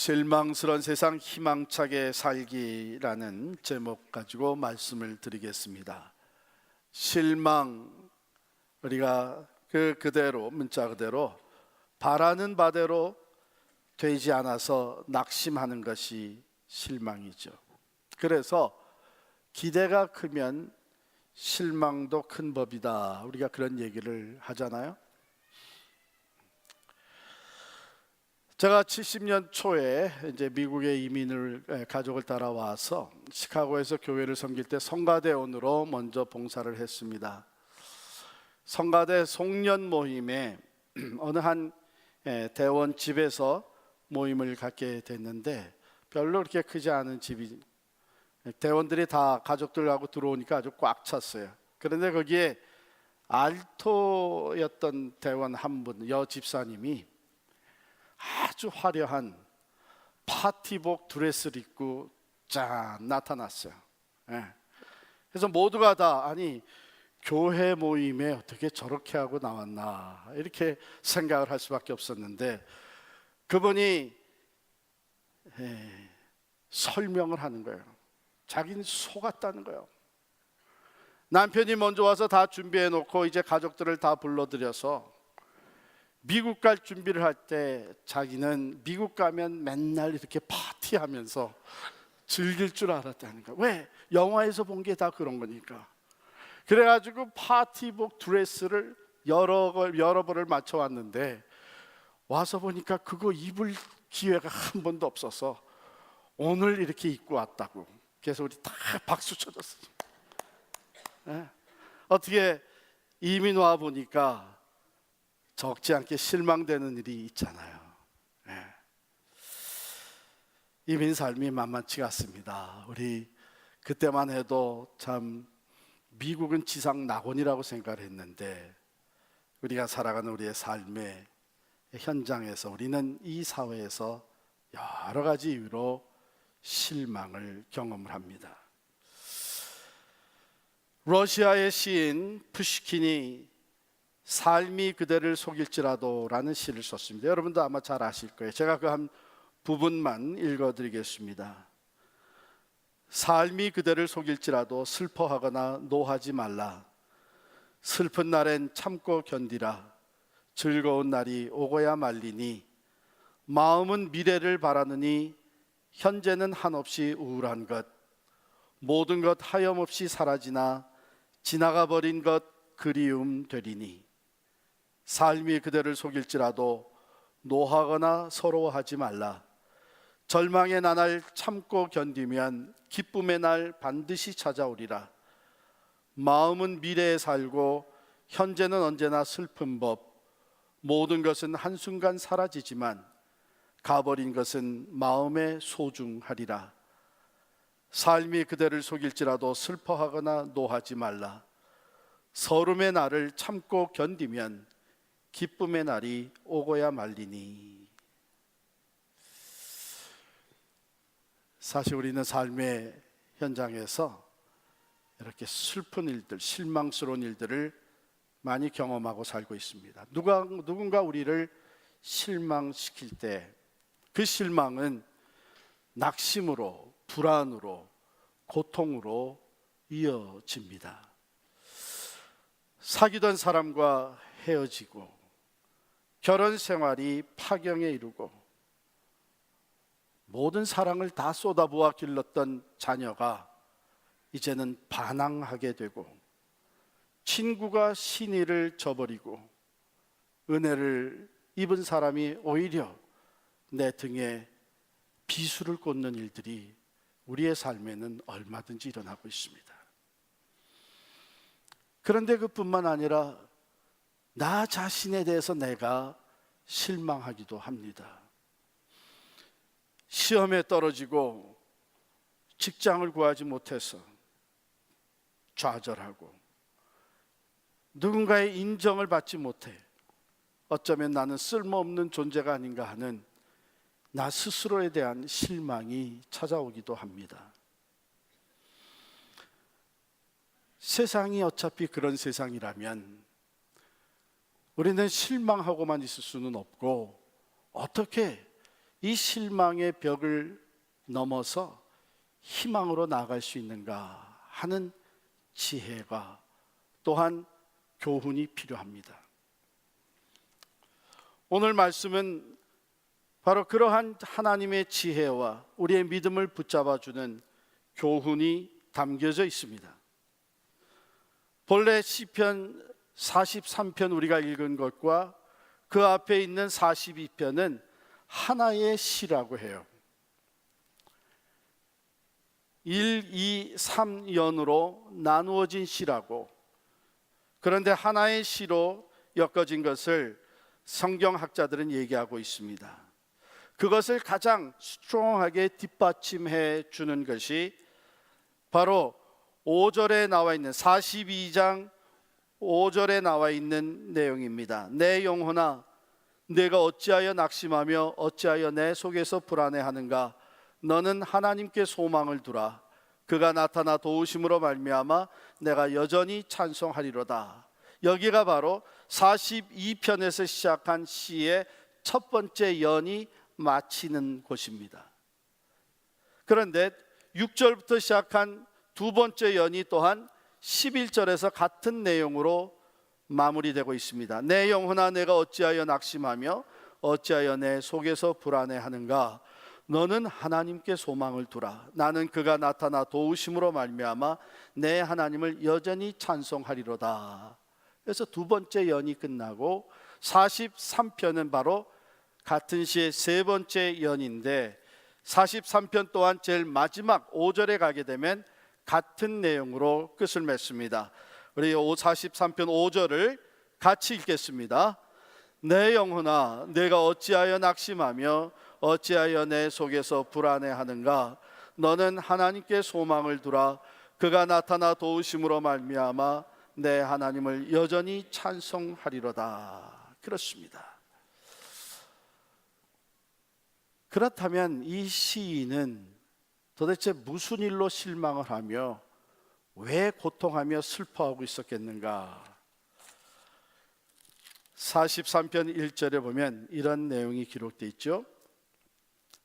실망스러운 세상 희망차게 살기라는 제목 가지고 말씀을 드리겠습니다. 실망, 우리가 그대로 문자 그대로 바라는 바대로 되지 않아서 낙심하는 것이 실망이죠. 그래서 기대가 크면 실망도 큰 법이다, 우리가 그런 얘기를 하잖아요. 제가 70년 초에 이제 미국에 가족을 따라와서 시카고에서 교회를 섬길 때 성가대원으로 먼저 봉사를 했습니다. 성가대 송년 모임에 어느 한 대원 집에서 모임을 갖게 됐는데, 별로 그렇게 크지 않은 집이, 대원들이 다 가족들하고 들어오니까 아주 꽉 찼어요. 그런데 거기에 알토였던 대원 한 분, 여 집사님이 아주 화려한 파티복 드레스를 입고 짠 나타났어요. 그래서 모두가 다, 아니 교회 모임에 어떻게 저렇게 하고 나왔나, 이렇게 생각을 할 수밖에 없었는데, 그분이 설명을 하는 거예요. 자기는 속았다는 거예요. 남편이 먼저 와서 다 준비해 놓고 이제 가족들을 다 불러들여서 미국 갈 준비를 할 때 자기는 미국 가면 맨날 이렇게 파티하면서 즐길 줄 알았다는 거야. 왜? 영화에서 본 게 다 그런 거니까. 그래가지고 파티복 드레스를 여러 벌을 맞춰왔는데, 와서 보니까 그거 입을 기회가 한 번도 없어서 오늘 이렇게 입고 왔다고. 그래서 우리 다 박수 쳐줬어요. 어떻게 이민 와 보니까 적지 않게 실망되는 일이 있잖아요. 이민 삶이 만만치가 않습니다. 우리 그때만 해도 참 미국은 지상 낙원이라고 생각을 했는데, 우리가 살아가는 우리의 삶의 현장에서 우리는 이 사회에서 여러 가지 이유로 실망을 경험을 합니다. 러시아의 시인 푸시킨이 삶이 그대를 속일지라도 라는 시를 썼습니다. 여러분도 아마 잘 아실 거예요. 제가 그 한 부분만 읽어드리겠습니다. 삶이 그대를 속일지라도 슬퍼하거나 노하지 말라. 슬픈 날엔 참고 견디라. 즐거운 날이 오고야 말리니 마음은 미래를 바라느니 현재는 한없이 우울한 것. 모든 것 하염없이 사라지나 지나가 버린 것 그리움 되리니 삶이 그대를 속일지라도 노하거나 서러워하지 말라. 절망의 나날 참고 견디면 기쁨의 날 반드시 찾아오리라. 마음은 미래에 살고 현재는 언제나 슬픈 법. 모든 것은 한순간 사라지지만 가버린 것은 마음에 소중하리라. 삶이 그대를 속일지라도 슬퍼하거나 노하지 말라. 서름의 날을 참고 견디면 기쁨의 날이 오고야 말리니. 사실 우리는 삶의 현장에서 이렇게 슬픈 일들, 실망스러운 일들을 많이 경험하고 살고 있습니다. 누군가 우리를 실망시킬 때 그 실망은 낙심으로, 불안으로, 고통으로 이어집니다. 사귀던 사람과 헤어지고, 결혼 생활이 파경에 이르고, 모든 사랑을 다 쏟아부어 길렀던 자녀가 이제는 반항하게 되고, 친구가 신의를 저버리고, 은혜를 입은 사람이 오히려 내 등에 비수를 꽂는 일들이 우리의 삶에는 얼마든지 일어나고 있습니다. 그런데 그뿐만 아니라 나 자신에 대해서 내가 실망하기도 합니다. 시험에 떨어지고 직장을 구하지 못해서 좌절하고, 누군가의 인정을 받지 못해 어쩌면 나는 쓸모없는 존재가 아닌가 하는 나 스스로에 대한 실망이 찾아오기도 합니다. 세상이 어차피 그런 세상이라면 우리는 실망하고만 있을 수는 없고, 어떻게 이 실망의 벽을 넘어서 희망으로 나아갈 수 있는가 하는 지혜가 또한 교훈이 필요합니다. 오늘 말씀은 바로 그러한 하나님의 지혜와 우리의 믿음을 붙잡아주는 교훈이 담겨져 있습니다. 본래 시편 43편 우리가 읽은 것과 그 앞에 있는 42편은 하나의 시라고 해요. 1, 2, 3연으로 나누어진 시라고. 그런데 하나의 시로 엮어진 것을 성경학자들은 얘기하고 있습니다. 그것을 가장 스트롱하게 뒷받침해 주는 것이 바로 5절에 나와 있는 42장 5절에 나와 있는 내용입니다. 내 영혼아 내가 어찌하여 낙심하며 어찌하여 내 속에서 불안해하는가. 너는 하나님께 소망을 두라. 그가 나타나 도우심으로 말미암아 내가 여전히 찬송하리로다. 여기가 바로 42편에서 시작한 시의 첫 번째 연이 마치는 곳입니다. 그런데 6절부터 시작한 두 번째 연이 또한 11절에서 같은 내용으로 마무리되고 있습니다. 내 영혼아 내가 어찌하여 낙심하며 어찌하여 내 속에서 불안해하는가. 너는 하나님께 소망을 두라. 나는 그가 나타나 도우심으로 말미암아 내 하나님을 여전히 찬송하리로다. 그래서 두 번째 연이 끝나고 43편은 바로 같은 시의 세 번째 연인데 43편 또한 제일 마지막 5절에 가게 되면 같은 내용으로 끝을 맺습니다. 우리 43편 5절을 같이 읽겠습니다. 내 영혼아 내가 어찌하여 낙심하며 어찌하여 내 속에서 불안해하는가. 너는 하나님께 소망을 두라. 그가 나타나 도우심으로 말미암아 내 하나님을 여전히 찬송하리로다. 그렇습니다. 그렇다면 이 시인은 도대체 무슨 일로 실망을 하며 왜 고통하며 슬퍼하고 있었겠는가? 43편 1절에 보면 이런 내용이 기록되어 있죠.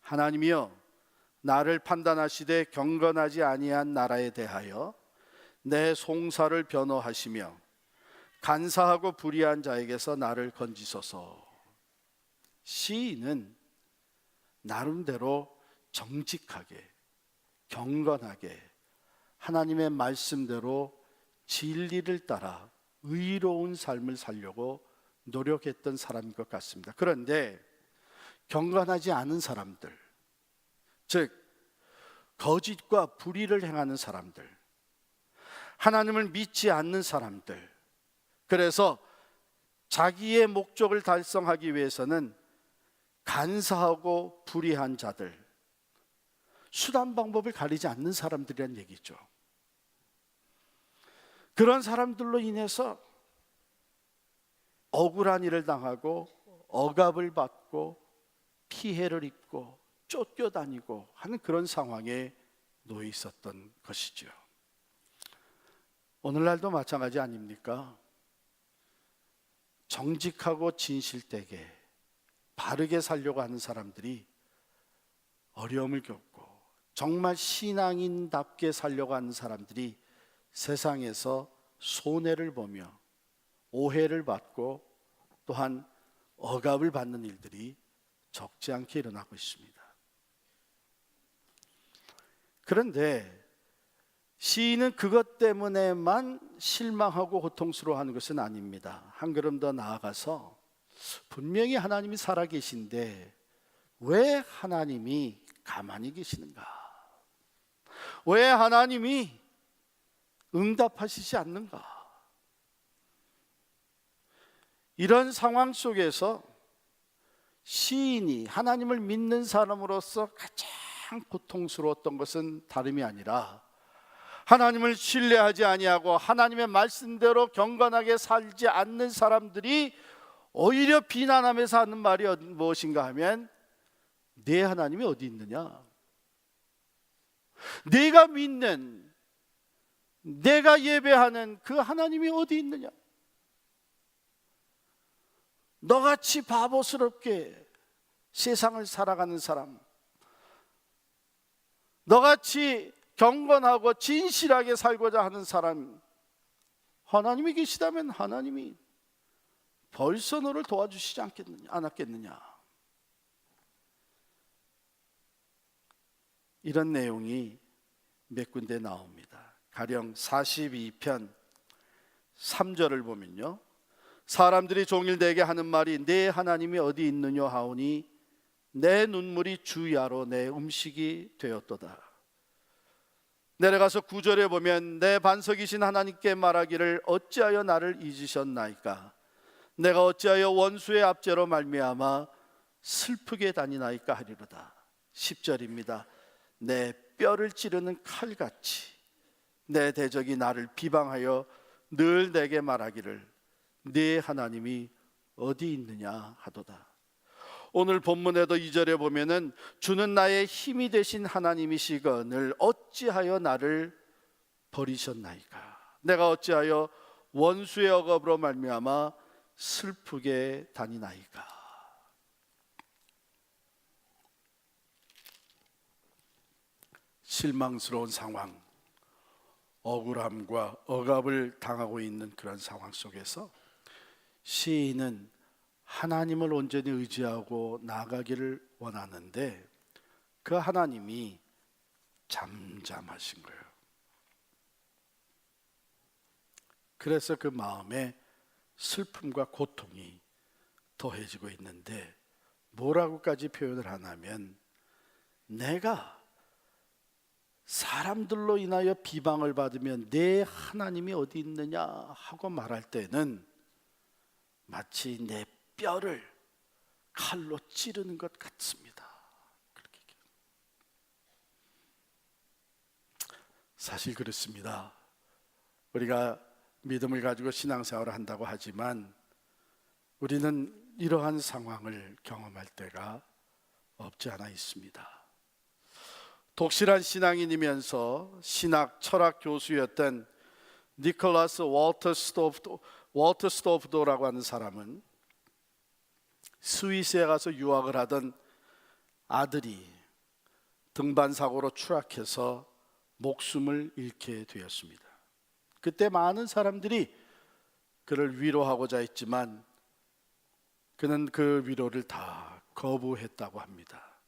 하나님이여 나를 판단하시되 경건하지 아니한 나라에 대하여 내 송사를 변호하시며 간사하고 불의한 자에게서 나를 건지소서. 시인은 나름대로 정직하게 경건하게 하나님의 말씀대로 진리를 따라 의로운 삶을 살려고 노력했던 사람인 것 같습니다. 그런데 경건하지 않은 사람들, 즉 거짓과 불의를 행하는 사람들, 하나님을 믿지 않는 사람들, 그래서 자기의 목적을 달성하기 위해서는 간사하고 불의한 자들, 수단 방법을 가리지 않는 사람들이란 얘기죠. 그런 사람들로 인해서 억울한 일을 당하고 억압을 받고 피해를 입고 쫓겨다니고 하는 그런 상황에 놓여 있었던 것이죠. 오늘날도 마찬가지 아닙니까? 정직하고 진실되게 바르게 살려고 하는 사람들이 어려움을 겪고 정말 신앙인답게 살려고 하는 사람들이 세상에서 손해를 보며 오해를 받고 또한 억압을 받는 일들이 적지 않게 일어나고 있습니다. 그런데 시인은 그것 때문에만 실망하고 고통스러워하는 것은 아닙니다. 한 걸음 더 나아가서 분명히 하나님이 살아계신데 왜 하나님이 가만히 계시는가? 왜 하나님이 응답하시지 않는가? 이런 상황 속에서 시인이 하나님을 믿는 사람으로서 가장 고통스러웠던 것은 다름이 아니라 하나님을 신뢰하지 아니하고 하나님의 말씀대로 경건하게 살지 않는 사람들이 오히려 비난하면서 하는 말이 무엇인가 하면 내 하나님이 어디 있느냐? 내가 믿는, 내가 예배하는 그 하나님이 어디 있느냐? 너같이 바보스럽게 세상을 살아가는 사람, 너같이 경건하고 진실하게 살고자 하는 사람, 하나님이 계시다면 하나님이 벌써 너를 도와주시지 않았겠느냐. 이런 내용이 몇 군데 나옵니다. 가령 42편 3절을 보면요, 사람들이 종일 내게 하는 말이 내 하나님이 어디 있느냐 하오니 내 눈물이 주야로 내 음식이 되었도다. 내려가서 9절에 보면 내 반석이신 하나님께 말하기를 어찌하여 나를 잊으셨나이까. 내가 어찌하여 원수의 압제로 말미암아 슬프게 다니나이까 하리로다. 10절입니다. 내 뼈를 찌르는 칼같이 내 대적이 나를 비방하여 늘 내게 말하기를 네 하나님이 어디 있느냐 하도다. 오늘 본문에도 2절에 보면은 주는 나의 힘이 되신 하나님이시거늘 어찌하여 나를 버리셨나이까. 내가 어찌하여 원수의 억압으로 말미암아 슬프게 다니나이까. 실망스러운 상황, 억울함과 억압을 당하고 있는 그런 상황 속에서 시인은 하나님을 온전히 의지하고 나아가기를 원하는데 그 하나님이 잠잠하신 거예요. 그래서 그 마음에 슬픔과 고통이 더해지고 있는데 뭐라고까지 표현을 하냐면 내가 사람들로 인하여 비방을 받으면 내 하나님이 어디 있느냐 하고 말할 때는 마치 내 뼈를 칼로 찌르는 것 같습니다. 그렇게 사실 그렇습니다. 우리가 믿음을 가지고 신앙생활을 한다고 하지만 우리는 이러한 상황을 경험할 때가 없지 않아 있습니다. 독실한 신앙인이면서 신학 철학 교수였던 니콜라스 월터 스토프도라고 하는 사람은 스위스에 가서 유학을 하던 아들이 등반사고로 추락해서 목숨을 잃게 되었습니다. 그때 많은 사람들이 그를 위로하고자 했지만 그는 그 위로를 다 거부했다고 합니다.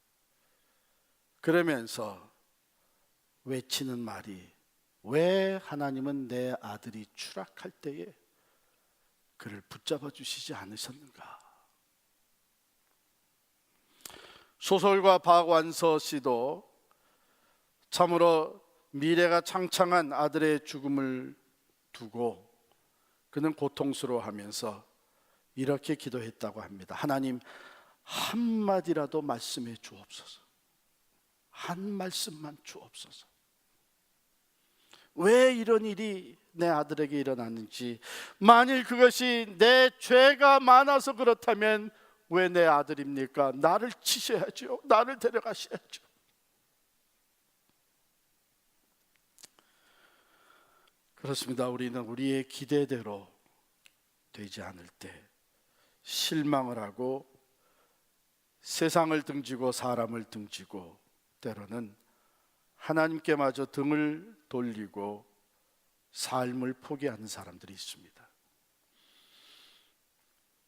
그러면서 외치는 말이 왜 하나님은 내 아들이 추락할 때에 그를 붙잡아 주시지 않으셨는가. 소설가 박완서 씨도 참으로 미래가 창창한 아들의 죽음을 두고 그는 고통스러워하면서 이렇게 기도했다고 합니다. 하나님, 한마디라도 말씀해 주옵소서. 한 말씀만 주옵소서. 왜 이런 일이 내 아들에게 일어났는지, 만일 그것이 내 죄가 많아서 그렇다면 왜 내 아들입니까? 나를 치셔야죠. 나를 데려가셔야죠. 그렇습니다. 우리는 우리의 기대대로 되지 않을 때 실망을 하고 세상을 등지고 사람을 등지고 때로는 하나님께마저 등을 돌리고 삶을 포기하는 사람들이 있습니다.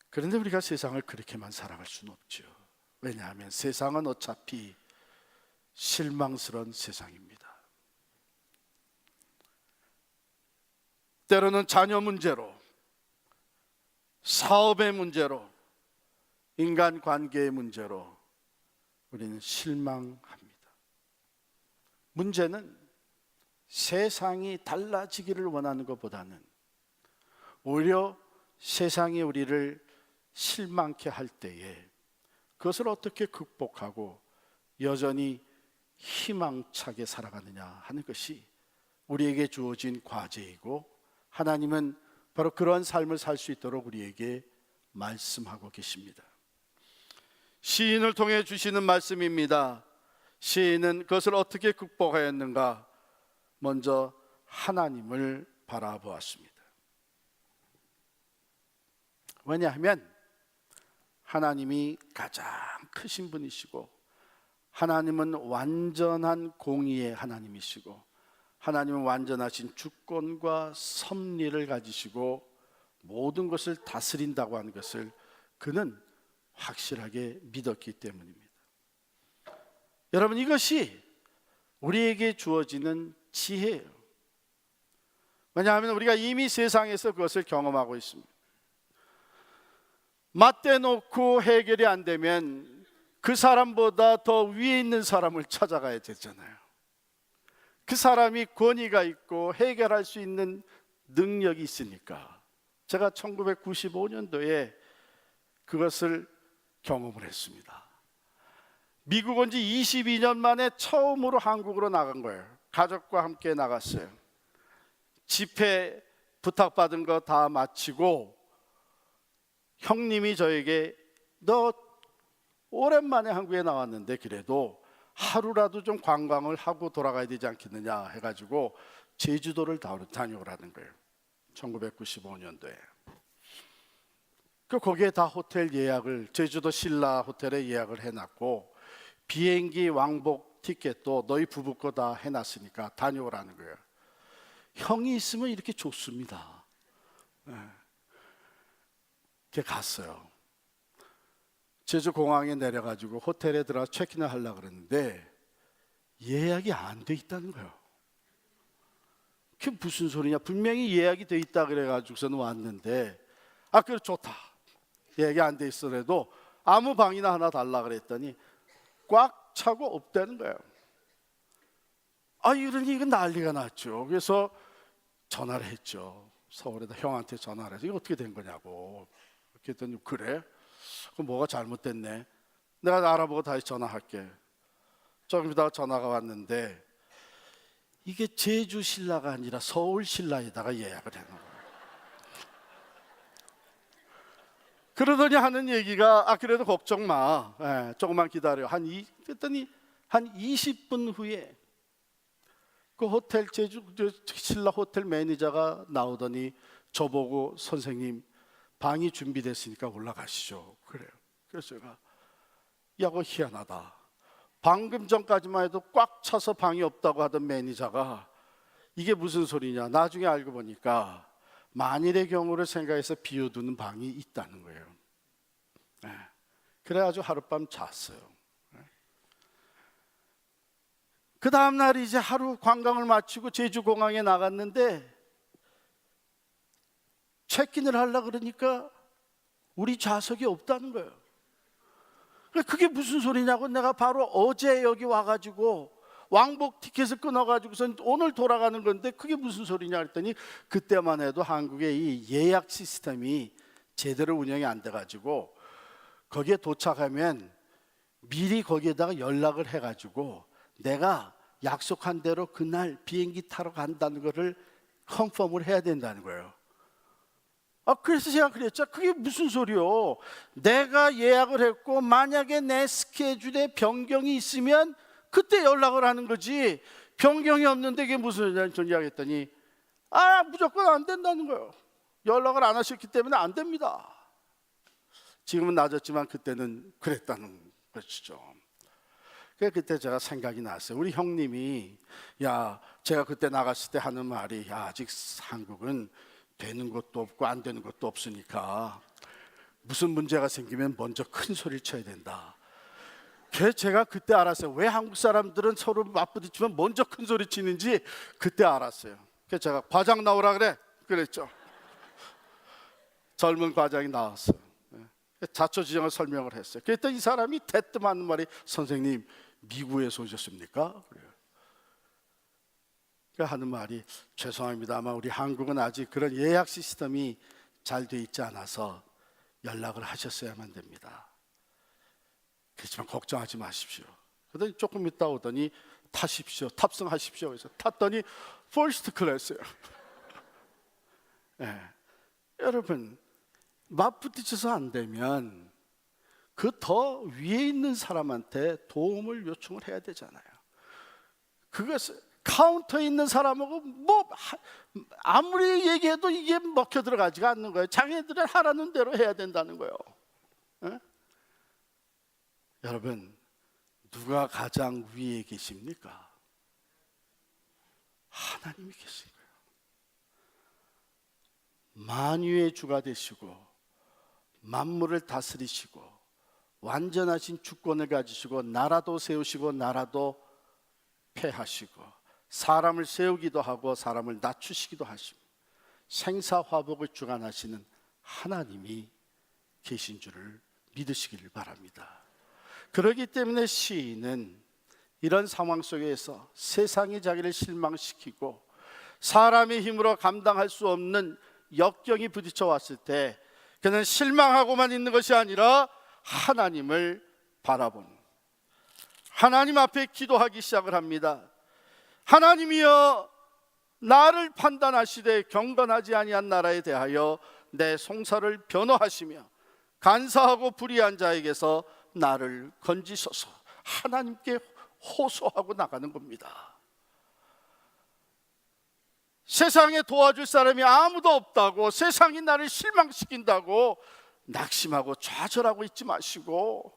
그런데 우리가 세상을 그렇게만 살아갈 수는 없죠. 왜냐하면 세상은 어차피 실망스러운 세상입니다. 때로는 자녀 문제로, 사업의 문제로, 인간관계의 문제로 우리는 실망합니다. 문제는 세상이 달라지기를 원하는 것보다는 오히려 세상이 우리를 실망케 할 때에 그것을 어떻게 극복하고 여전히 희망차게 살아가느냐 하는 것이 우리에게 주어진 과제이고, 하나님은 바로 그러한 삶을 살 수 있도록 우리에게 말씀하고 계십니다. 시인을 통해 주시는 말씀입니다. 시인은 그것을 어떻게 극복하였는가? 먼저 하나님을 바라보았습니다. 왜냐하면 하나님이 가장 크신 분이시고, 하나님은 완전한 공의의 하나님이시고, 하나님은 완전하신 주권과 섭리를 가지시고 모든 것을 다스린다고 하는 것을 그는 확실하게 믿었기 때문입니다. 여러분, 이것이 우리에게 주어지는 지혜예요. 왜냐하면 우리가 이미 세상에서 그것을 경험하고 있습니다. 맞대놓고 해결이 안 되면 그 사람보다 더 위에 있는 사람을 찾아가야 되잖아요. 그 사람이 권위가 있고 해결할 수 있는 능력이 있으니까. 제가 1995년도에 그것을 경험을 했습니다. 미국 온 지 22년 만에 처음으로 한국으로 나간 거예요. 가족과 함께 나갔어요. 집회 부탁받은 거 다 마치고 형님이 저에게 너 오랜만에 한국에 나왔는데 그래도 하루라도 좀 관광을 하고 돌아가야 되지 않겠느냐 해가지고 제주도를 다녀오라는 거예요. 1995년도에. 거기에 다 호텔 예약을, 제주도 신라 호텔에 예약을 해놨고 비행기 왕복 티켓도 너희 부부 거 다 해놨으니까 다녀오라는 거예요. 형이 있으면 이렇게 좋습니다. 갔어요. 제주 공항에 내려가지고 호텔에 들어가 체크인을 하려고 그랬는데 예약이 안 돼 있다는 거예요. 그게 무슨 소리냐? 분명히 예약이 돼 있다 그래가지고서는 왔는데, 그래 좋다. 예약이 안 돼 있어도 아무 방이나 하나 달라 그랬더니 꽉 차고 없다는 거예요. 이러니 이건 난리가 났죠. 그래서 전화를 했죠. 서울에다 형한테 전화를 해서 이거 어떻게 된 거냐고. 그랬더니 그래? 그럼 뭐가 잘못됐네. 내가 알아보고 다시 전화할게. 조금 있다가 전화가 왔는데 이게 제주 신라가 아니라 서울 신라에다가 예약을 해놓은 거예요. 그러더니 하는 얘기가 그래도 걱정 마. 조금만 기다려. 그랬더니 한 20분 후에 그 호텔 제주 신라 호텔 매니저가 나오더니 저보고 선생님 방이 준비됐으니까 올라가시죠. 그래요. 그래서 제가 그거 희한하다. 방금 전까지만 해도 꽉 차서 방이 없다고 하던 매니저가 이게 무슨 소리냐. 나중에 알고 보니까 만일의 경우를 생각해서 비워두는 방이 있다는 거예요. 그래가지고 하룻밤 잤어요. 그 다음날 이제 하루 관광을 마치고 제주공항에 나갔는데 체크인을 하려고 그러니까 우리 좌석이 없다는 거예요. 그게 무슨 소리냐고 내가 바로 어제 여기 와가지고 왕복 티켓을 끊어가지고선 오늘 돌아가는 건데 그게 무슨 소리냐 했더니 그때만 해도 한국의 이 예약 시스템이 제대로 운영이 안 돼가지고 거기에 도착하면 미리 거기에다가 연락을 해가지고 내가 약속한 대로 그날 비행기 타러 간다는 거를 컨펌을 해야 된다는 거예요. 그래서 제가 그랬죠. 그게 무슨 소리요? 내가 예약을 했고 만약에 내 스케줄에 변경이 있으면 그때 연락을 하는 거지 변경이 없는데 이게 무슨 소리냐 했더니 무조건 안 된다는 거예요. 연락을 안 하셨기 때문에 안 됩니다. 지금은 낮았지만 그때는 그랬다는 것이죠. 그때 제가 생각이 났어요. 우리 형님이 제가 그때 나갔을 때 하는 말이 아직 한국은 되는 것도 없고 안 되는 것도 없으니까 무슨 문제가 생기면 먼저 큰 소리를 쳐야 된다. 그래서 제가 그때 알았어요. 왜 한국 사람들은 서로 맞부딪히면 먼저 큰 소리 치는지 그때 알았어요. 그래서 제가 과장 나오라 그랬죠. 젊은 과장이 나왔어요. 자초지종을 설명을 했어요. 그랬더니 이 사람이 대뜸 하는 말이 선생님 미국에서 오셨습니까? 그래요. 하는 말이 죄송합니다만 우리 한국은 아직 그런 예약 시스템이 잘 돼 있지 않아서 연락을 하셨어야만 됩니다. 그렇지만 걱정하지 마십시오. 그러더니 조금 있다 오더니 타십시오. 탑승하십시오. 그래서 탔더니 퍼스트 클래스예요. 여러분 맞부딪혀서 안 되면 그 더 위에 있는 사람한테 도움을 요청을 해야 되잖아요. 그것을 카운터에 있는 사람하고 아무리 얘기해도 이게 먹혀 들어가지가 않는 거예요. 자기네들은 하라는 대로 해야 된다는 거예요. 여러분, 누가 가장 위에 계십니까? 하나님이 계신 거예요. 만유의 주가 되시고 만물을 다스리시고 완전하신 주권을 가지시고 나라도 세우시고 나라도 폐하시고 사람을 세우기도 하고 사람을 낮추시기도 하시고 생사화복을 주관하시는 하나님이 계신 줄을 믿으시기를 바랍니다. 그렇기 때문에 시인은 이런 상황 속에서 세상이 자기를 실망시키고 사람의 힘으로 감당할 수 없는 역경이 부딪혀 왔을 때 그는 실망하고만 있는 것이 아니라 하나님을 바라본, 하나님 앞에 기도하기 시작을 합니다. 하나님이여, 나를 판단하시되 경건하지 아니한 나라에 대하여 내 송사를 변호하시며 간사하고 불의한 자에게서 나를 건지소서. 하나님께 호소하고 나가는 겁니다. 세상에 도와줄 사람이 아무도 없다고, 세상이 나를 실망시킨다고 낙심하고 좌절하고 있지 마시고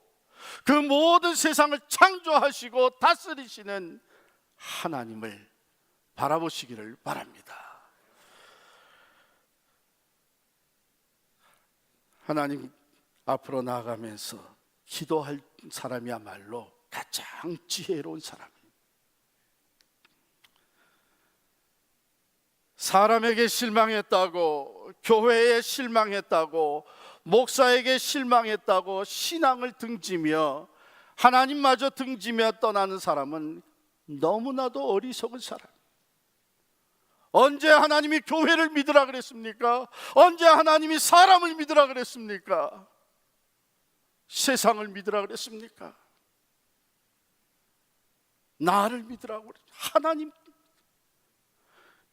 그 모든 세상을 창조하시고 다스리시는 하나님을 바라보시기를 바랍니다. 하나님 앞으로 나아가면서 기도할 사람이야말로 가장 지혜로운 사람입니다. 사람에게 실망했다고, 교회에 실망했다고, 목사에게 실망했다고 신앙을 등지며 하나님마저 등지며 떠나는 사람은 너무나도 어리석은 사람. 언제 하나님이 교회를 믿으라 그랬습니까? 언제 하나님이 사람을 믿으라 그랬습니까? 세상을 믿으라 그랬습니까? 나를 믿으라고 그랬죠. 하나님.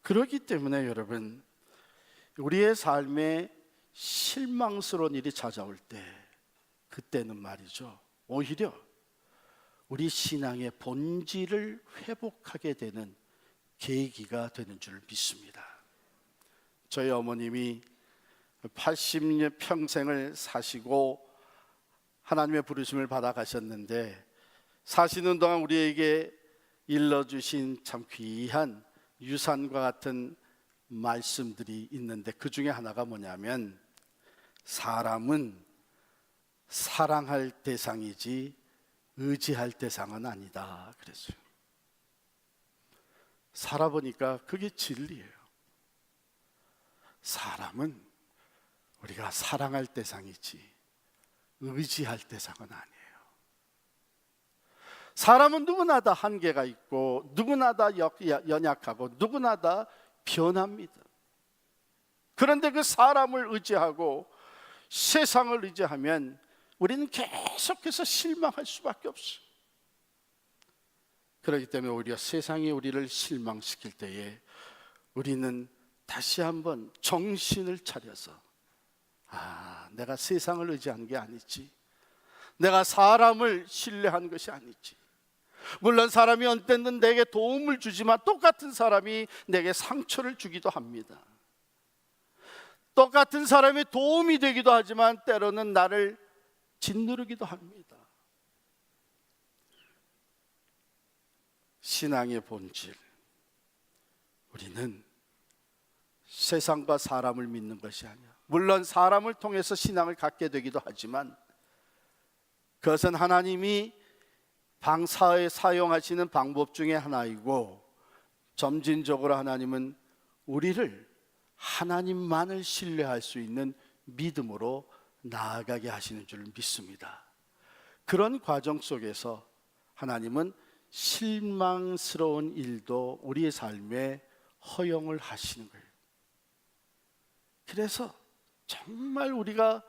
그렇기 때문에 여러분, 우리의 삶에 실망스러운 일이 찾아올 때 그때는 말이죠, 오히려 우리 신앙의 본질을 회복하게 되는 계기가 되는 줄 믿습니다. 저희 어머님이 80년 평생을 사시고 하나님의 부르심을 받아 가셨는데 사시는 동안 우리에게 일러주신 참 귀한 유산과 같은 말씀들이 있는데 그 중에 하나가 뭐냐면 사람은 사랑할 대상이지 의지할 대상은 아니다 그랬어요. 살아보니까 그게 진리예요. 사람은 우리가 사랑할 대상이지 의지할 대상은 아니에요. 사람은 누구나 다 한계가 있고 누구나 다 연약하고 누구나 다 변합니다. 그런데 그 사람을 의지하고 세상을 의지하면 우리는 계속해서 실망할 수밖에 없어요. 그렇기 때문에 오히려 세상이 우리를 실망시킬 때에 우리는 다시 한번 정신을 차려서 내가 세상을 의지하는 게 아니지, 내가 사람을 신뢰한 것이 아니지. 물론 사람이 언뜻는 내게 도움을 주지만 똑같은 사람이 내게 상처를 주기도 합니다. 똑같은 사람이 도움이 되기도 하지만 때로는 나를 짓누르기도 합니다. 신앙의 본질, 우리는 세상과 사람을 믿는 것이 아니야. 물론 사람을 통해서 신앙을 갖게 되기도 하지만 그것은 하나님이 방사에 사용하시는 방법 중에 하나이고 점진적으로 하나님은 우리를 하나님만을 신뢰할 수 있는 믿음으로 나아가게 하시는 줄 믿습니다. 그런 과정 속에서 하나님은 실망스러운 일도 우리의 삶에 허용을 하시는 거예요. 그래서 정말 우리가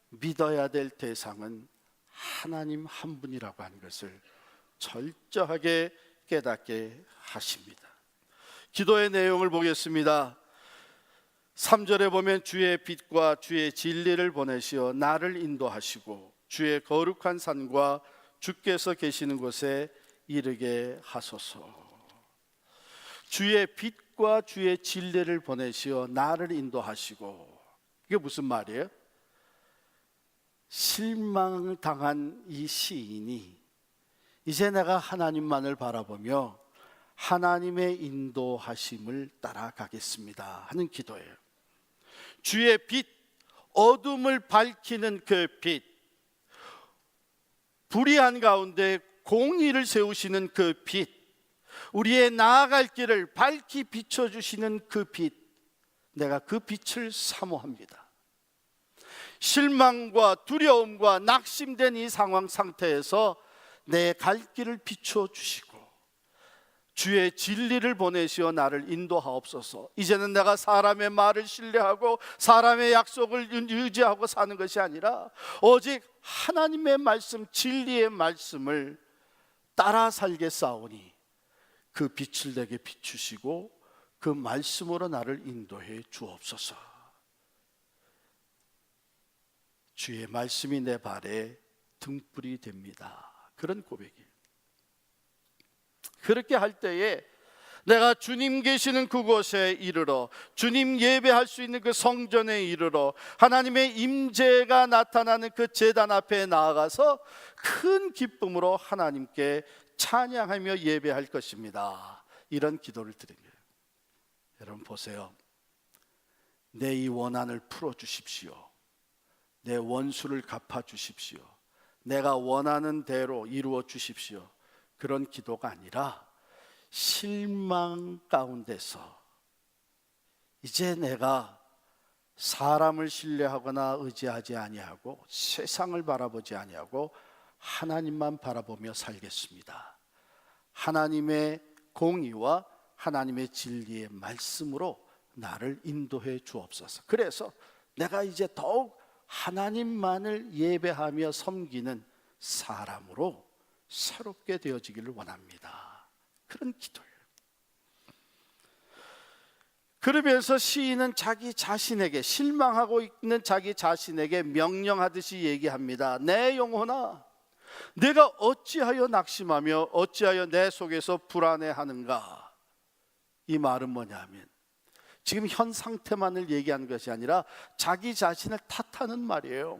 믿어야 될 대상은 하나님 한 분이라고 하는 것을 철저하게 깨닫게 하십니다. 기도의 내용을 보겠습니다. 3절에 보면 주의 빛과 주의 진리를 보내시어 나를 인도하시고 주의 거룩한 산과 주께서 계시는 곳에 이르게 하소서. 주의 빛과 주의 진리를 보내시어 나를 인도하시고, 이게 무슨 말이에요? 실망당한 이 시인이 이제 내가 하나님만을 바라보며 하나님의 인도하심을 따라가겠습니다 하는 기도예요. 주의 빛, 어둠을 밝히는 그 빛, 불의한 가운데 공의를 세우시는 그 빛, 우리의 나아갈 길을 밝히 비춰주시는 그 빛, 내가 그 빛을 사모합니다. 실망과 두려움과 낙심된 이 상황 상태에서 내 갈 길을 비춰주시고 주의 진리를 보내시어 나를 인도하옵소서. 이제는 내가 사람의 말을 신뢰하고 사람의 약속을 의지하고 사는 것이 아니라 오직 하나님의 말씀, 진리의 말씀을 따라 살겠사오니 그 빛을 내게 비추시고 그 말씀으로 나를 인도해 주옵소서. 주의 말씀이 내 발에 등불이 됩니다. 그런 고백이에요. 그렇게 할 때에 내가 주님 계시는 그곳에 이르러, 주님 예배할 수 있는 그 성전에 이르러 하나님의 임재가 나타나는 그 제단 앞에 나아가서 큰 기쁨으로 하나님께 찬양하며 예배할 것입니다. 이런 기도를 드린 거예요. 여러분 보세요. 내 이 원한을 풀어주십시오. 내 원수를 갚아주십시오. 내가 원하는 대로 이루어 주십시오. 그런 기도가 아니라 실망 가운데서 이제 내가 사람을 신뢰하거나 의지하지 아니하고 세상을 바라보지 아니하고 하나님만 바라보며 살겠습니다. 하나님의 공의와 하나님의 진리의 말씀으로 나를 인도해 주옵소서. 그래서 내가 이제 더욱 하나님만을 예배하며 섬기는 사람으로 새롭게 되어지기를 원합니다. 그런 기도예요. 그러면서 시인은 자기 자신에게, 실망하고 있는 자기 자신에게 명령하듯이 얘기합니다. 내 영혼아, 내가 어찌하여 낙심하며 어찌하여 내 속에서 불안해하는가. 이 말은 뭐냐면 지금 현 상태만을 얘기하는 것이 아니라 자기 자신을 탓하는 말이에요.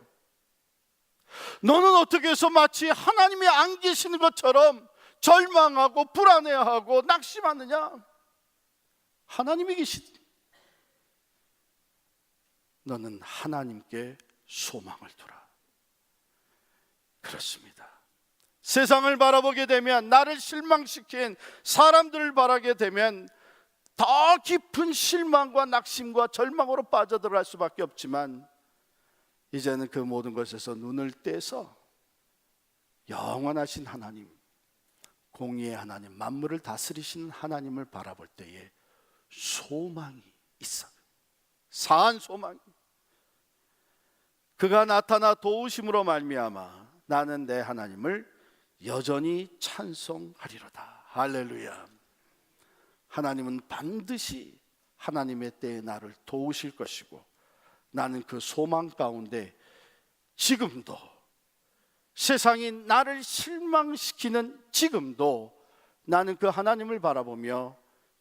너는 어떻게 해서 마치 하나님이 안 계시는 것처럼 절망하고 불안해하고 낙심하느냐? 하나님이 계시니 너는 하나님께 소망을 두라. 그렇습니다. 세상을 바라보게 되면, 나를 실망시킨 사람들을 바라게 되면 더 깊은 실망과 낙심과 절망으로 빠져들어갈 수밖에 없지만 이제는 그 모든 것에서 눈을 떼서 영원하신 하나님, 공의의 하나님, 만물을 다스리시는 하나님을 바라볼 때에 소망이 있어요. 사한 소망이. 그가 나타나 도우심으로 말미암아 나는 내 하나님을 여전히 찬송하리로다. 할렐루야. 하나님은 반드시 하나님의 때에 나를 도우실 것이고 나는 그 소망 가운데 지금도 세상이 나를 실망시키는 지금도 나는 그 하나님을 바라보며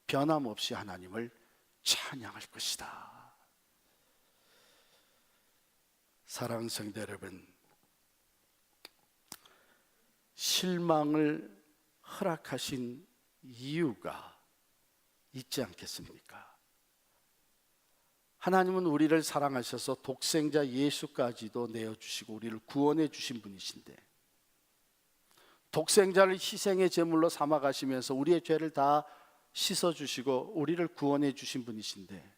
변함없이 하나님을 찬양할 것이다. 사랑하는 성도 여러분, 실망을 허락하신 이유가 있지 않겠습니까? 하나님은 우리를 사랑하셔서 독생자 예수까지도 내어주시고 우리를 구원해 주신 분이신데, 독생자를 희생의 제물로 삼아 가시면서 우리의 죄를 다 씻어주시고 우리를 구원해 주신 분이신데,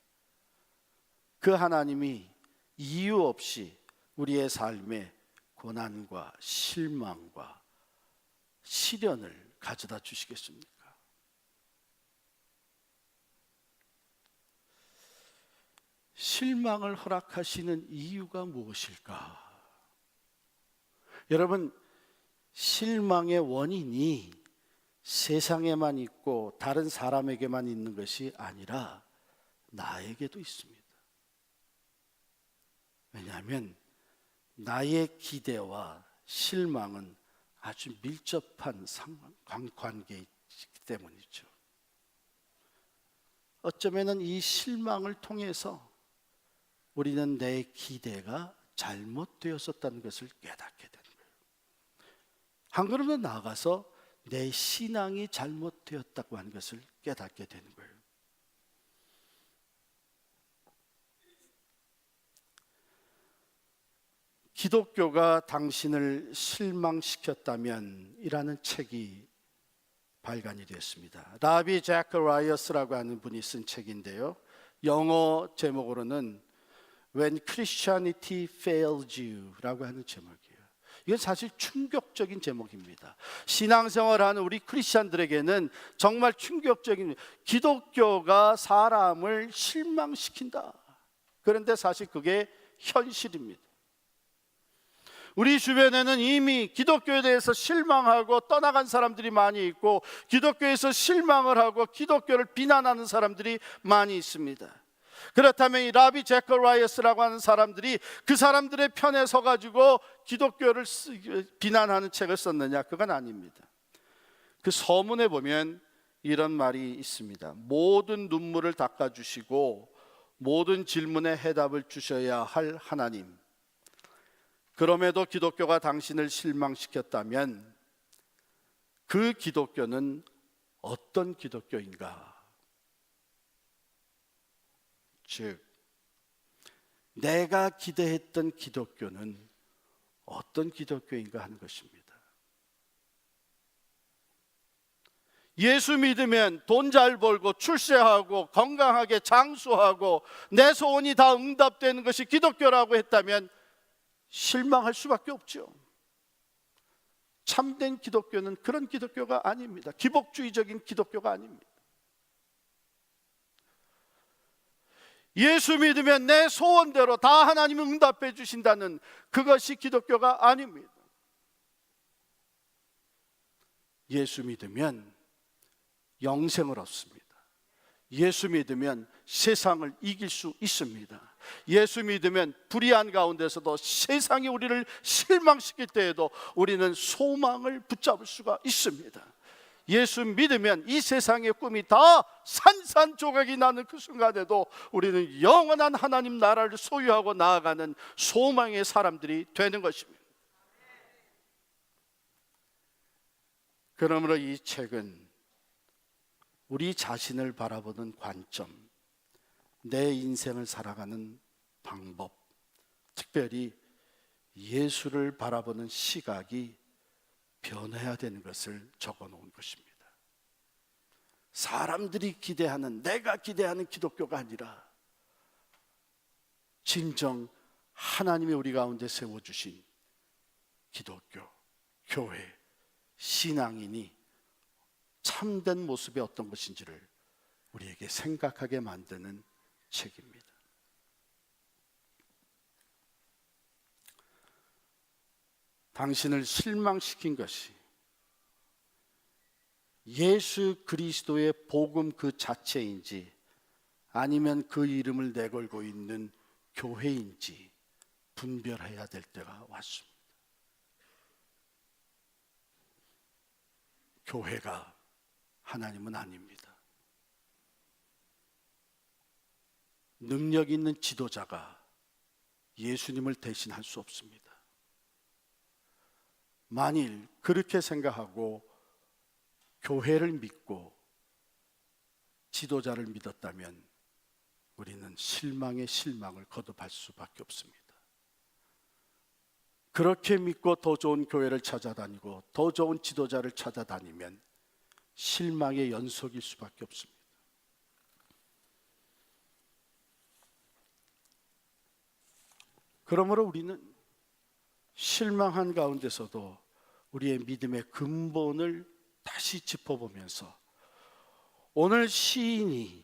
그 하나님이 이유 없이 우리의 삶에 고난과 실망과 시련을 가져다 주시겠습니까? 실망을 허락하시는 이유가 무엇일까? 여러분, 실망의 원인이 세상에만 있고 다른 사람에게만 있는 것이 아니라 나에게도 있습니다. 왜냐하면 나의 기대와 실망은 아주 밀접한 관계이기 때문이죠. 어쩌면 이 실망을 통해서 우리는 내 기대가 잘못되었었다는 것을 깨닫게 되는 거예요. 한 걸음 더 나아가서 내 신앙이 잘못되었다고 하는 것을 깨닫게 되는 거예요. 기독교가 당신을 실망시켰다면 이라는 책이 발간이 되었습니다. 라비 자커라이어스라고 하는 분이 쓴 책인데요, 영어 제목으로는 When Christianity Fails You라고 하는 제목이에요. 이건 사실 충격적인 제목입니다. 신앙생활하는 우리 크리스찬들에게는 정말 충격적인, 기독교가 사람을 실망시킨다. 그런데 사실 그게 현실입니다. 우리 주변에는 이미 기독교에 대해서 실망하고 떠나간 사람들이 많이 있고, 기독교에서 실망을 하고 기독교를 비난하는 사람들이 많이 있습니다. 그렇다면 이 라비 제커라이어스라고 하는 사람들이 그 사람들의 편에 서가지고 기독교를 비난하는 책을 썼느냐? 그건 아닙니다. 그 서문에 보면 이런 말이 있습니다. 모든 눈물을 닦아주시고 모든 질문에 해답을 주셔야 할 하나님, 그럼에도 기독교가 당신을 실망시켰다면 그 기독교는 어떤 기독교인가? 즉, 내가 기대했던 기독교는 어떤 기독교인가 하는 것입니다. 예수 믿으면 돈 잘 벌고 출세하고 건강하게 장수하고 내 소원이 다 응답되는 것이 기독교라고 했다면 실망할 수밖에 없죠. 참된 기독교는 그런 기독교가 아닙니다. 기복주의적인 기독교가 아닙니다. 예수 믿으면 내 소원대로 다 하나님이 응답해 주신다는 그것이 기독교가 아닙니다. 예수 믿으면 영생을 얻습니다. 예수 믿으면 세상을 이길 수 있습니다. 예수 믿으면 불의한 가운데서도 세상이 우리를 실망시킬 때에도 우리는 소망을 붙잡을 수가 있습니다. 예수 믿으면 이 세상의 꿈이 다 산산조각이 나는 그 순간에도 우리는 영원한 하나님 나라를 소유하고 나아가는 소망의 사람들이 되는 것입니다. 그러므로 이 책은 우리 자신을 바라보는 관점, 내 인생을 살아가는 방법, 특별히 예수를 바라보는 시각이 변해야 되는 것을 적어 놓은 것입니다. 사람들이 기대하는, 내가 기대하는 기독교가 아니라 진정 하나님이 우리 가운데 세워주신 기독교, 교회, 신앙인이 참된 모습이 어떤 것인지를 우리에게 생각하게 만드는 책입니다. 당신을 실망시킨 것이 예수 그리스도의 복음 그 자체인지 아니면 그 이름을 내걸고 있는 교회인지 분별해야 될 때가 왔습니다. 교회가 하나님은 아닙니다. 능력 있는 지도자가 예수님을 대신할 수 없습니다. 만일 그렇게 생각하고 교회를 믿고 지도자를 믿었다면 우리는 실망의 실망을 거듭할 수밖에 없습니다. 그렇게 믿고 더 좋은 교회를 찾아다니고 더 좋은 지도자를 찾아다니면 실망의 연속일 수밖에 없습니다. 그러므로 우리는 실망한 가운데서도 우리의 믿음의 근본을 다시 짚어보면서 오늘 시인이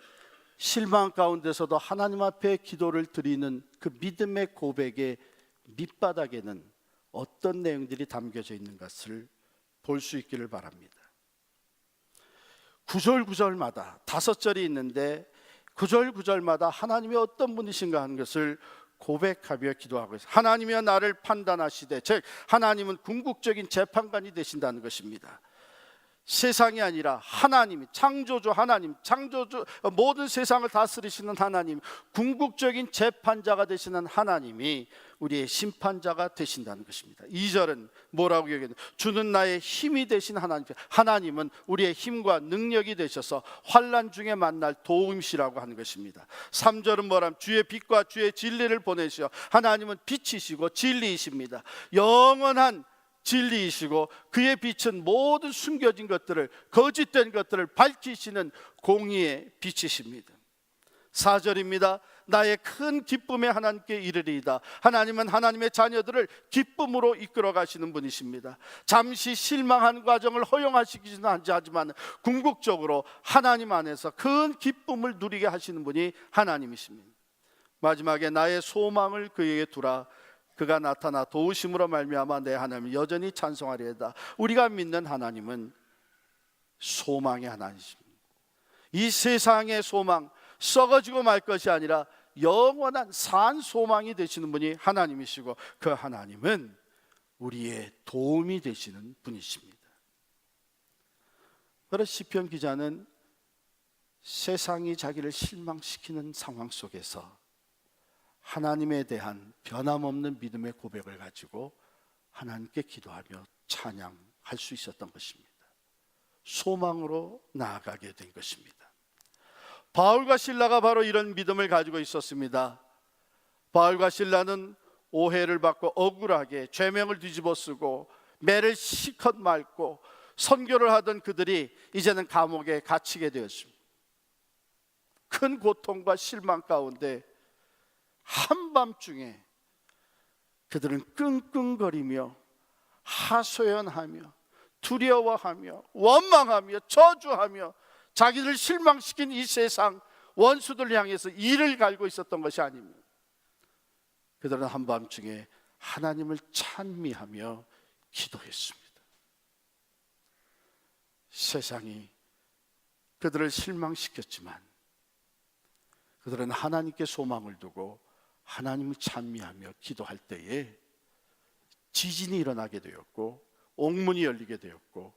실망 가운데서도 하나님 앞에 기도를 드리는 그 믿음의 고백의 밑바닥에는 어떤 내용들이 담겨져 있는 것을 볼 수 있기를 바랍니다. 구절구절마다 5절이 있는데 구절구절마다 하나님이 어떤 분이신가 하는 것을 고백하며 기도하고 있습니다. 하나님이여 나를 판단하시되, 즉 하나님은 궁극적인 재판관이 되신다는 것입니다. 세상이 아니라 하나님이, 창조주 하나님, 창조주 모든 세상을 다스리시는 하나님, 궁극적인 재판자가 되시는 하나님이 우리의 심판자가 되신다는 것입니다. 2절은 뭐라고 얘기했냐? 주는 나의 힘이 되신 하나님, 하나님은 우리의 힘과 능력이 되셔서 환난 중에 만날 도움이시라고 하는 것입니다. 3절은 뭐라면 주의 빛과 주의 진리를 보내시어, 하나님은 빛이시고 진리이십니다. 영원한 진리이시고 그의 빛은 모든 숨겨진 것들을, 거짓된 것들을 밝히시는 공의의 빛이십니다. 4절입니다. 나의 큰 기쁨에 하나님께 이르리이다. 하나님은 하나님의 자녀들을 기쁨으로 이끌어 가시는 분이십니다. 잠시 실망한 과정을 허용하시기는 하지만 궁극적으로 하나님 안에서 큰 기쁨을 누리게 하시는 분이 하나님이십니다. 마지막에 나의 소망을 그에게 두라. 그가 나타나 도우심으로 말미암아 내 하나님을 여전히 찬송하리이다. 우리가 믿는 하나님은 소망의 하나님이십니다. 이 세상의 소망, 썩어지고 말 것이 아니라 영원한 산 소망이 되시는 분이 하나님이시고, 그 하나님은 우리의 도움이 되시는 분이십니다. 그래서 시편 기자는 세상이 자기를 실망시키는 상황 속에서 하나님에 대한 변함없는 믿음의 고백을 가지고 하나님께 기도하며 찬양할 수 있었던 것입니다. 소망으로 나아가게 된 것입니다. 바울과 실라가 바로 이런 믿음을 가지고 있었습니다. 바울과 실라는 오해를 받고 억울하게 죄명을 뒤집어 쓰고 매를 실컷 앓고 선교를 하던 그들이 이제는 감옥에 갇히게 되었습니다. 큰 고통과 실망 가운데 한밤중에 그들은 끙끙거리며 하소연하며 두려워하며 원망하며 저주하며 자기를 실망시킨 이 세상 원수들 향해서 이를 갈고 있었던 것이 아닙니다. 그들은 한밤중에 하나님을 찬미하며 기도했습니다. 세상이 그들을 실망시켰지만 그들은 하나님께 소망을 두고 하나님을 찬미하며 기도할 때에 지진이 일어나게 되었고 옥문이 열리게 되었고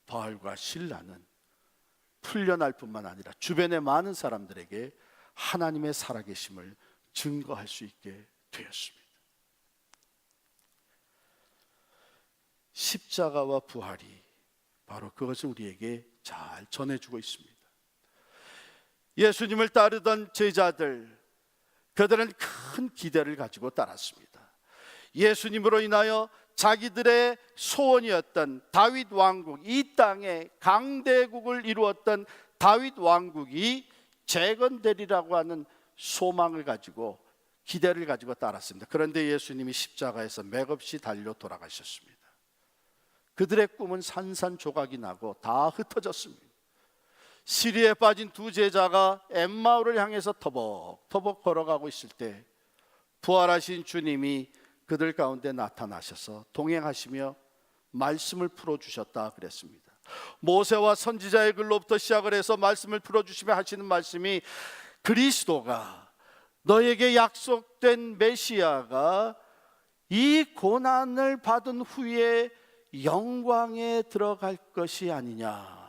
바울과 실라는 풀려날 뿐만 아니라 주변의 많은 사람들에게 하나님의 살아계심을 증거할 수 있게 되었습니다. 십자가와 부활이 바로 그것을 우리에게 잘 전해주고 있습니다. 예수님을 따르던 제자들, 그들은 큰 기대를 가지고 따랐습니다. 예수님으로 인하여 자기들의 소원이었던 다윗 왕국, 이 땅의 강대국을 이루었던 다윗 왕국이 재건되리라고 하는 소망을 가지고, 기대를 가지고 따랐습니다. 그런데 예수님이 십자가에서 맥없이 달려 돌아가셨습니다. 그들의 꿈은 산산조각이 나고 다 흩어졌습니다. 시리에 빠진 두 제자가 엠마오를 향해서 터벅터벅 걸어가고 있을 때 부활하신 주님이 그들 가운데 나타나셔서 동행하시며 말씀을 풀어주셨다 그랬습니다. 모세와 선지자의 글로부터 시작을 해서 말씀을 풀어주시며 하시는 말씀이, 그리스도가, 너에게 약속된 메시아가 이 고난을 받은 후에 영광에 들어갈 것이 아니냐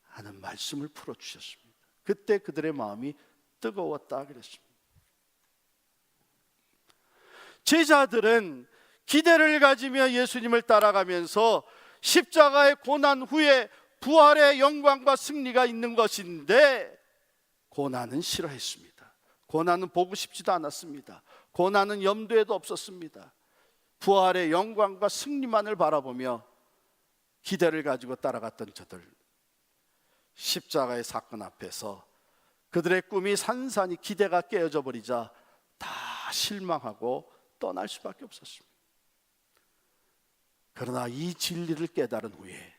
하는 말씀을 풀어주셨습니다. 그때 그들의 마음이 뜨거웠다 그랬습니다. 제자들은 기대를 가지며 예수님을 따라가면서 십자가의 고난 후에 부활의 영광과 승리가 있는 것인데 고난은 싫어했습니다. 고난은 보고 싶지도 않았습니다. 고난은 염두에도 없었습니다. 부활의 영광과 승리만을 바라보며 기대를 가지고 따라갔던 저들, 십자가의 사건 앞에서 그들의 꿈이 산산이 기대가 깨어져 버리자 다 실망하고 떠날 수밖에 없었습니다. 그러나 이 진리를 깨달은 후에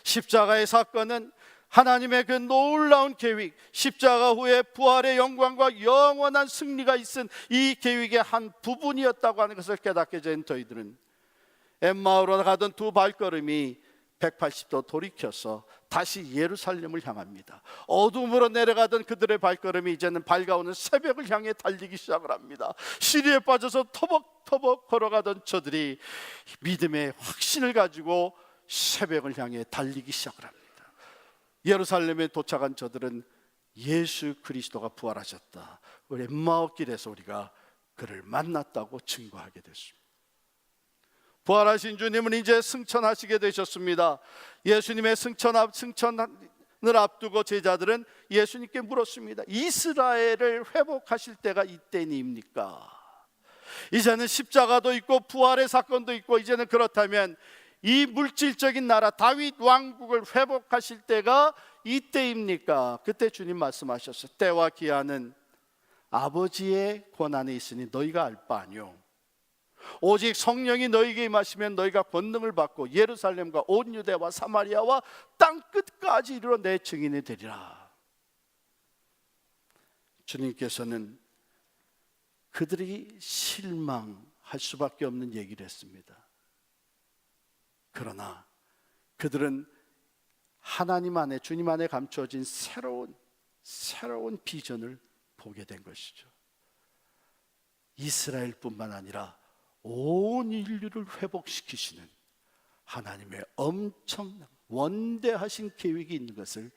십자가의 사건은 하나님의 그 놀라운 계획, 십자가 후에 부활의 영광과 영원한 승리가 있은 이 계획의 한 부분이었다고 하는 것을 깨닫게 된 저희들은 엠마오로 가던 두 발걸음이 180도 돌이켜서 다시 예루살렘을 향합니다. 어둠으로 내려가던 그들의 발걸음이 이제는 밝아오는 새벽을 향해 달리기 시작을 합니다. 시리에 빠져서 터벅터벅 걸어가던 저들이 믿음의 확신을 가지고 새벽을 향해 달리기 시작을 합니다. 예루살렘에 도착한 저들은 예수 그리스도가 부활하셨다, 우리 엠마오길에서 우리가 그를 만났다고 증거하게 됐습니다. 부활하신 주님은 이제 승천하시게 되셨습니다. 예수님의 승천을 앞두고 제자들은 예수님께 물었습니다. 이스라엘을 회복하실 때가 이때니입니까? 이제는 십자가도 있고 부활의 사건도 있고, 이제는 그렇다면 이 물질적인 나라 다윗 왕국을 회복하실 때가 이때입니까? 그때 주님 말씀하셨어요. 때와 기한은 아버지의 권한에 있으니 너희가 알 바 아니오. 오직 성령이 너희에게 임하시면 너희가 권능을 받고 예루살렘과 온 유대와 사마리아와 땅 끝까지 이르러 내 증인이 되리라. 주님께서는 그들이 실망할 수밖에 없는 얘기를 했습니다. 그러나 그들은 하나님 안에, 주님 안에 감추어진 새로운 비전을 보게 된 것이죠. 이스라엘뿐만 아니라 온 인류를 회복시키시는 하나님의 엄청난 원대하신 계획이 있는 것을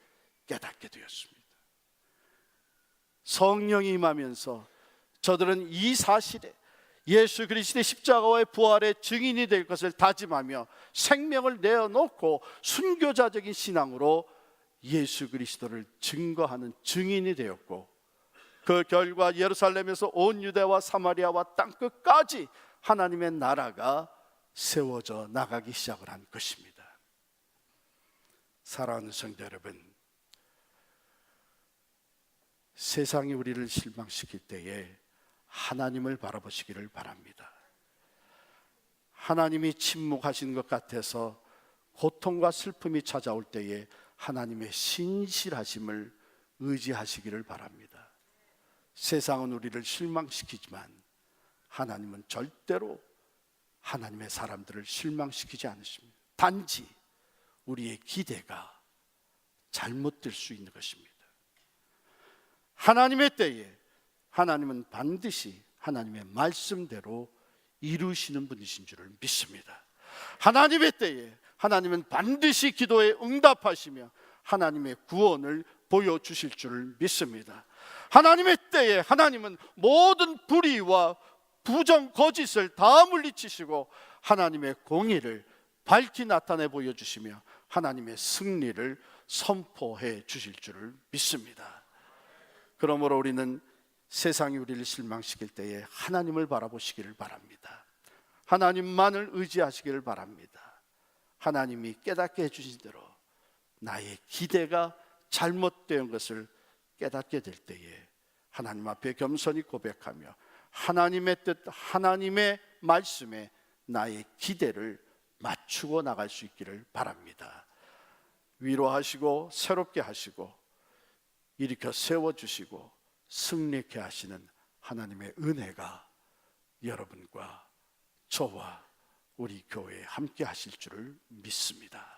깨닫게 되었습니다. 성령이 임하면서 저들은 이 사실에 예수 그리스도의 십자가와의 부활의 증인이 될 것을 다짐하며 생명을 내어놓고 순교자적인 신앙으로 예수 그리스도를 증거하는 증인이 되었고, 그 결과 예루살렘에서 온 유대와 사마리아와 땅끝까지 하나님의 나라가 세워져 나가기 시작을 한 것입니다. 사랑하는 성도 여러분, 세상이 우리를 실망시킬 때에 하나님을 바라보시기를 바랍니다. 하나님이 침묵하신 것 같아서 고통과 슬픔이 찾아올 때에 하나님의 신실하심을 의지하시기를 바랍니다. 세상은 우리를 실망시키지만 하나님은 절대로 하나님의 사람들을 실망시키지 않으십니다. 단지 우리의 기대가 잘못될 수 있는 것입니다. 하나님의 때에 하나님은 반드시 하나님의 말씀대로 이루시는 분이신 줄을 믿습니다. 하나님의 때에 하나님은 반드시 기도에 응답하시며 하나님의 구원을 보여주실 줄을 믿습니다. 하나님의 때에 하나님은 모든 불의와 부정, 거짓을 다 물리치시고 하나님의 공의를 밝히 나타내 보여주시며 하나님의 승리를 선포해 주실 줄을 믿습니다. 그러므로 우리는 세상이 우리를 실망시킬 때에 하나님을 바라보시기를 바랍니다. 하나님만을 의지하시기를 바랍니다. 하나님이 깨닫게 해주신 대로 나의 기대가 잘못된 것을 깨닫게 될 때에 하나님 앞에 겸손히 고백하며 하나님의 뜻, 하나님의 말씀에 나의 기대를 맞추고 나갈 수 있기를 바랍니다. 위로하시고 새롭게 하시고 일으켜 세워주시고 승리케 하시는 하나님의 은혜가 여러분과 저와 우리 교회에 함께 하실 줄을 믿습니다.